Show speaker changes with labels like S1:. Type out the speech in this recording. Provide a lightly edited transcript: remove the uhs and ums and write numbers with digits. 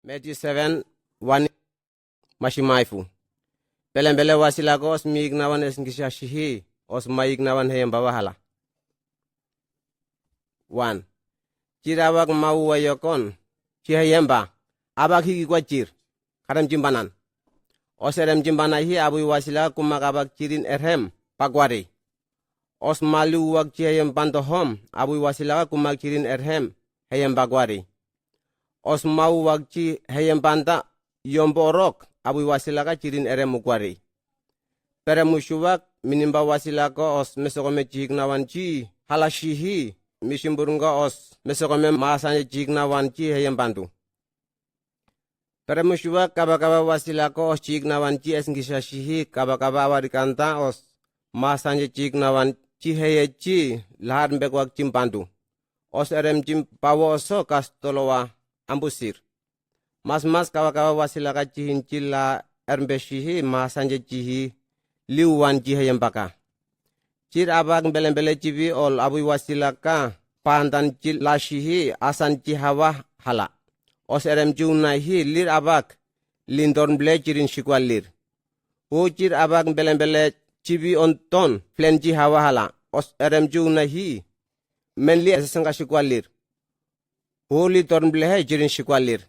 S1: Matthew 7:1 Mashimaifu. Belembele wasilako os miignawan esngishashi os maignawan heyem bawahala. 1. Cirawak mau wayokon cihayemba abak higi kwacir kadam jimbanan. Os erem jimbana hi abu wasila kumak abak cirin erhem pagwari. Os malu wak cihayem pantohom abu wasila kumak cirin erhem heyem bagwari. Os mau wak cihayem panta yomborok abu wasila ka cirin erhem mukwari. Peremusyuwak minimba wasila ko os mesokome cihignawan ci halashihi mishimburunga os mesokome maasanya cihignawan ci heyem pantu. Peremusyuwak kaba-kaba wasila ko os cihignawan ci esngisashihi kaba-kaba awarikanta os maasanya cihignawan ci heye ci lahar mbekwak cimpantu. Os erem cimpawo oso kastolowa ambusir. Mas kaba-kaba wasila ka cihinci la ermbeshihi maasanya cihi liuwan cihayem baka. Cir abak belembele cibi ol abu wasila ka pantan cil lashihi asan cihawa hala. Os erem ciunaihi lir abak lindorn ble cirin shikwal lir. O cir abak belembele cibi onton flen cihawa hala. Os erem ciunaihi menli esengka shikwal lir. O litorn ble cirin shikwal lir.